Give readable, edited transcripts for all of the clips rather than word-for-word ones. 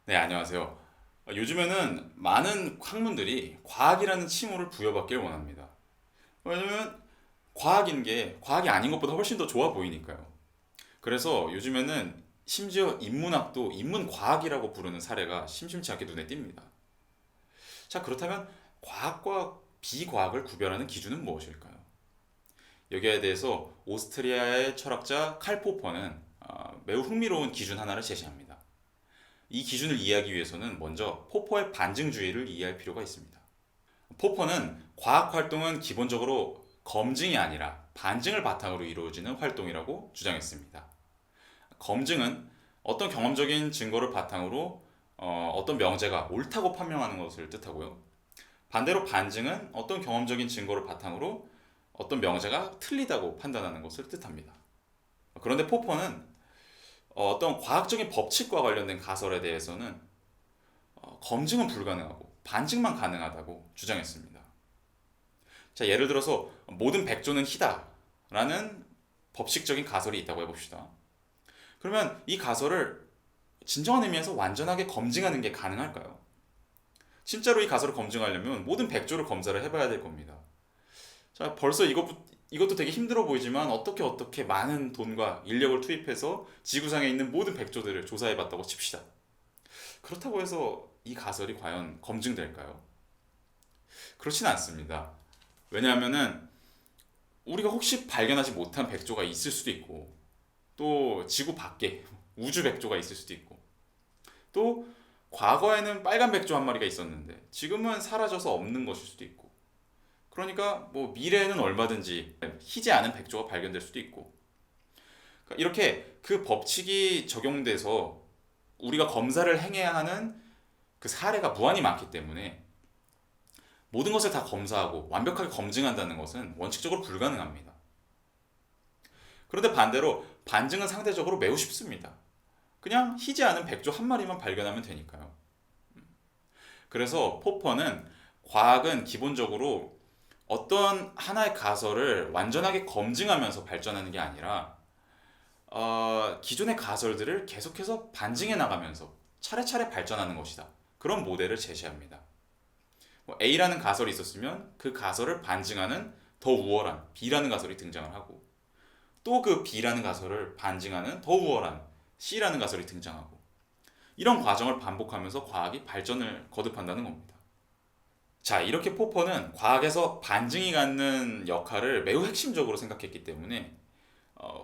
네, 안녕하세요. 요즘에는 많은 학문들이 과학이라는 칭호를 부여받길 원합니다. 왜냐면 과학인 게 과학이 아닌 것보다 훨씬 더 좋아 보이니까요. 그래서 요즘에는 심지어 인문학도 인문과학이라고 부르는 사례가 심심치 않게 눈에 띕니다. 자, 그렇다면 과학과 비과학을 구별하는 기준은 무엇일까요? 여기에 대해서 오스트리아의 철학자 칼 포퍼는 매우 흥미로운 기준 하나를 제시합니다. 이 기준을 이해하기 위해서는 먼저 포퍼의 반증주의를 이해할 필요가 있습니다. 포퍼는 과학 활동은 기본적으로 검증이 아니라 반증을 바탕으로 이루어지는 활동이라고 주장했습니다. 검증은 어떤 경험적인 증거를 바탕으로 어떤 명제가 옳다고 판명하는 것을 뜻하고요. 반대로 반증은 어떤 경험적인 증거를 바탕으로 어떤 명제가 틀리다고 판단하는 것을 뜻합니다. 그런데 포퍼는 어떤 과학적인 법칙과 관련된 가설에 대해서는 검증은 불가능하고 반증만 가능하다고 주장했습니다. 자, 예를 들어서 모든 백조는 희다라는 법칙적인 가설이 있다고 해봅시다. 그러면 이 가설을 진정한 의미에서 완전하게 검증하는 게 가능할까요? 진짜로 이 가설을 검증하려면 모든 백조를 검사를 해봐야 될 겁니다. 자, 벌써 이것도 되게 힘들어 보이지만 어떻게 많은 돈과 인력을 투입해서 지구상에 있는 모든 백조들을 조사해봤다고 칩시다. 그렇다고 해서 이 가설이 과연 검증될까요? 그렇진 않습니다. 왜냐하면은 우리가 혹시 발견하지 못한 백조가 있을 수도 있고 또 지구 밖에 우주 백조가 있을 수도 있고 또 과거에는 빨간 백조 한 마리가 있었는데 지금은 사라져서 없는 것일 수도 있고 그러니까 뭐 미래에는 얼마든지 희지 않은 백조가 발견될 수도 있고 그러니까 이렇게 그 법칙이 적용돼서 우리가 검사를 행해야 하는 그 사례가 무한히 많기 때문에 모든 것을 다 검사하고 완벽하게 검증한다는 것은 원칙적으로 불가능합니다. 그런데 반대로 반증은 상대적으로 매우 쉽습니다. 그냥 희지 않은 백조 한 마리만 발견하면 되니까요. 그래서 포퍼는 과학은 기본적으로 어떤 하나의 가설을 완전하게 검증하면서 발전하는 게 아니라 기존의 가설들을 계속해서 반증해 나가면서 차례차례 발전하는 것이다. 그런 모델을 제시합니다. 뭐 A라는 가설이 있었으면 그 가설을 반증하는 더 우월한 B라는 가설이 등장을 하고 또 그 B라는 가설을 반증하는 더 우월한 C라는 가설이 등장하고 이런 과정을 반복하면서 과학이 발전을 거듭한다는 겁니다. 자, 이렇게 포퍼는 과학에서 반증이 갖는 역할을 매우 핵심적으로 생각했기 때문에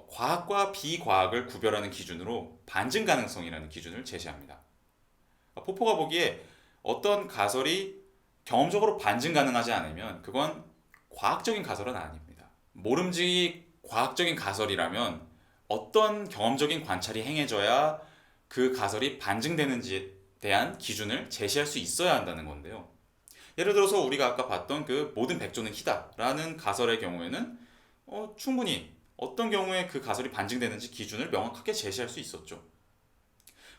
과학과 비과학을 구별하는 기준으로 반증 가능성이라는 기준을 제시합니다. 포퍼가 보기에 어떤 가설이 경험적으로 반증 가능하지 않으면 그건 과학적인 가설은 아닙니다. 모름지기 과학적인 가설이라면 어떤 경험적인 관찰이 행해져야 그 가설이 반증되는지에 대한 기준을 제시할 수 있어야 한다는 건데요. 예를 들어서 우리가 아까 봤던 그 모든 백조는 희다라는 가설의 경우에는 충분히 어떤 경우에 그 가설이 반증되는지 기준을 명확하게 제시할 수 있었죠.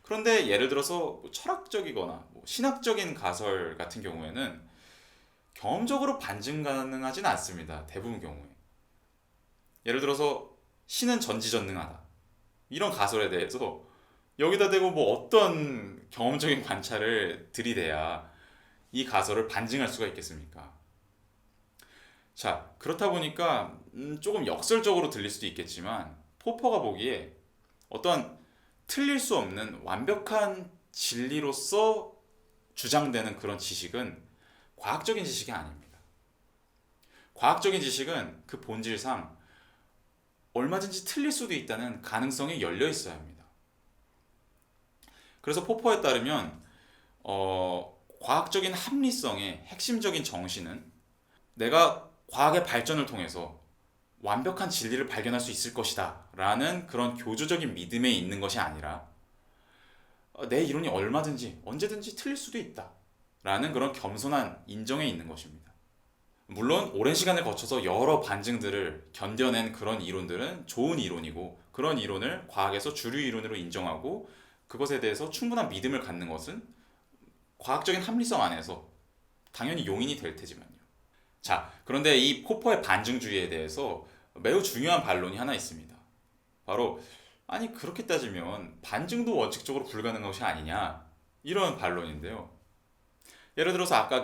그런데 예를 들어서 뭐 철학적이거나 뭐 신학적인 가설 같은 경우에는 경험적으로 반증 가능하진 않습니다. 대부분 경우에. 예를 들어서 신은 전지전능하다. 이런 가설에 대해서 여기다 대고 뭐 어떤 경험적인 관찰을 들이대야 이 가설을 반증할 수가 있겠습니까? 자, 그렇다 보니까 조금 역설적으로 들릴 수도 있겠지만 포퍼가 보기에 어떤 틀릴 수 없는 완벽한 진리로서 주장되는 그런 지식은 과학적인 지식이 아닙니다. 과학적인 지식은 그 본질상 얼마든지 틀릴 수도 있다는 가능성이 열려 있어야 합니다. 그래서 포퍼에 따르면 과학적인 합리성의 핵심적인 정신은 내가 과학의 발전을 통해서 완벽한 진리를 발견할 수 있을 것이다 라는 그런 교조적인 믿음에 있는 것이 아니라 내 이론이 얼마든지 언제든지 틀릴 수도 있다 라는 그런 겸손한 인정에 있는 것입니다. 물론 오랜 시간을 거쳐서 여러 반증들을 견뎌낸 그런 이론들은 좋은 이론이고 그런 이론을 과학에서 주류 이론으로 인정하고 그것에 대해서 충분한 믿음을 갖는 것은 과학적인 합리성 안에서 당연히 용인이 될 테지만요. 자, 그런데 이 포퍼의 반증주의에 대해서 매우 중요한 반론이 하나 있습니다. 바로 아니 그렇게 따지면 반증도 원칙적으로 불가능한 것이 아니냐? 이런 반론인데요. 예를 들어서 아까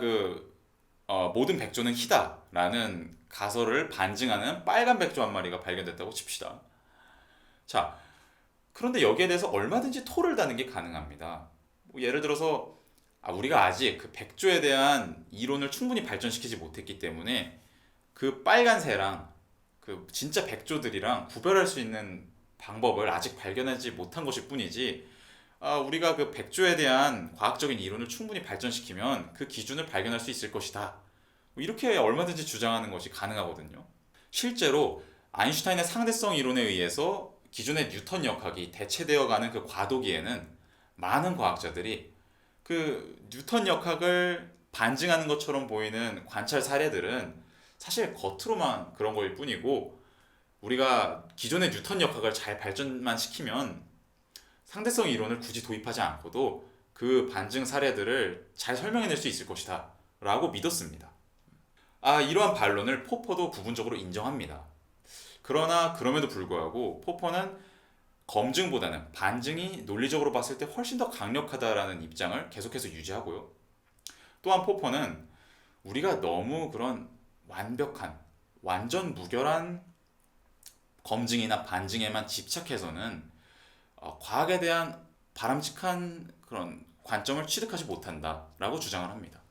모든 백조는 희다라는 가설을 반증하는 빨간 백조 한 마리가 발견됐다고 칩시다. 자, 그런데 여기에 대해서 얼마든지 토를 다는 게 가능합니다. 뭐 예를 들어서 우리가 아직 그 백조에 대한 이론을 충분히 발전시키지 못했기 때문에 그 빨간 새랑 그 진짜 백조들이랑 구별할 수 있는 방법을 아직 발견하지 못한 것일 뿐이지, 우리가 그 백조에 대한 과학적인 이론을 충분히 발전시키면 그 기준을 발견할 수 있을 것이다. 뭐 이렇게 얼마든지 주장하는 것이 가능하거든요. 실제로 아인슈타인의 상대성 이론에 의해서 기존의 뉴턴 역학이 대체되어 가는 그 과도기에는 많은 과학자들이 그 뉴턴 역학을 반증하는 것처럼 보이는 관찰 사례들은 사실 겉으로만 그런 거일 뿐이고, 우리가 기존의 뉴턴 역학을 잘 발전만 시키면 상대성 이론을 굳이 도입하지 않고도 그 반증 사례들을 잘 설명해낼 수 있을 것이다 라고 믿었습니다. 이러한 반론을 포퍼도 부분적으로 인정합니다. 그러나 그럼에도 불구하고 포퍼는 검증보다는 반증이 논리적으로 봤을 때 훨씬 더 강력하다라는 입장을 계속해서 유지하고요. 또한 포퍼는 우리가 너무 그런 완벽한, 완전 무결한 검증이나 반증에만 집착해서는 과학에 대한 바람직한 그런 관점을 취득하지 못한다라고 주장을 합니다.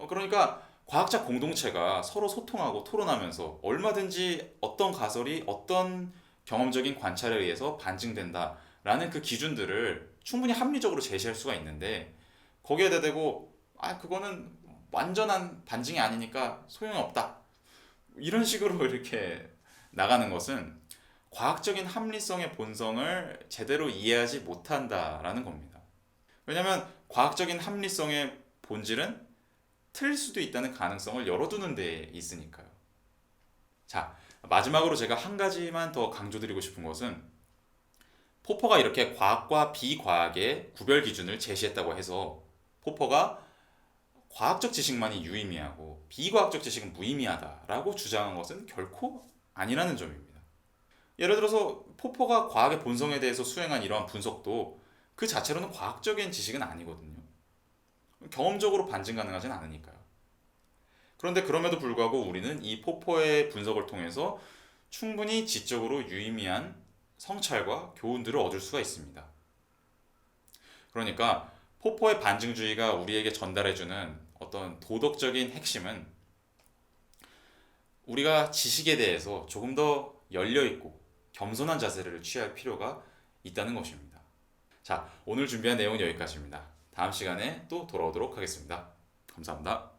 그러니까 과학자 공동체가 서로 소통하고 토론하면서 얼마든지 어떤 가설이 어떤 경험적인 관찰에 의해서 반증된다라는 그 기준들을 충분히 합리적으로 제시할 수가 있는데, 거기에 대대고 그거는 완전한 반증이 아니니까 소용이 없다, 이런 식으로 이렇게 나가는 것은 과학적인 합리성의 본성을 제대로 이해하지 못한다라는 겁니다. 왜냐하면 과학적인 합리성의 본질은 틀릴 수도 있다는 가능성을 열어두는 데 있으니까요. 자, 마지막으로 제가 한 가지만 더 강조드리고 싶은 것은, 포퍼가 이렇게 과학과 비과학의 구별 기준을 제시했다고 해서 포퍼가 과학적 지식만이 유의미하고 비과학적 지식은 무의미하다라고 주장한 것은 결코 아니라는 점입니다. 예를 들어서 포퍼가 과학의 본성에 대해서 수행한 이러한 분석도 그 자체로는 과학적인 지식은 아니거든요. 경험적으로 반증 가능하진 않으니까요. 그런데 그럼에도 불구하고 우리는 이 포퍼의 분석을 통해서 충분히 지적으로 유의미한 성찰과 교훈들을 얻을 수가 있습니다. 그러니까 포퍼의 반증주의가 우리에게 전달해주는 어떤 도덕적인 핵심은, 우리가 지식에 대해서 조금 더 열려있고 겸손한 자세를 취할 필요가 있다는 것입니다. 자, 오늘 준비한 내용은 여기까지입니다. 다음 시간에 또 돌아오도록 하겠습니다. 감사합니다.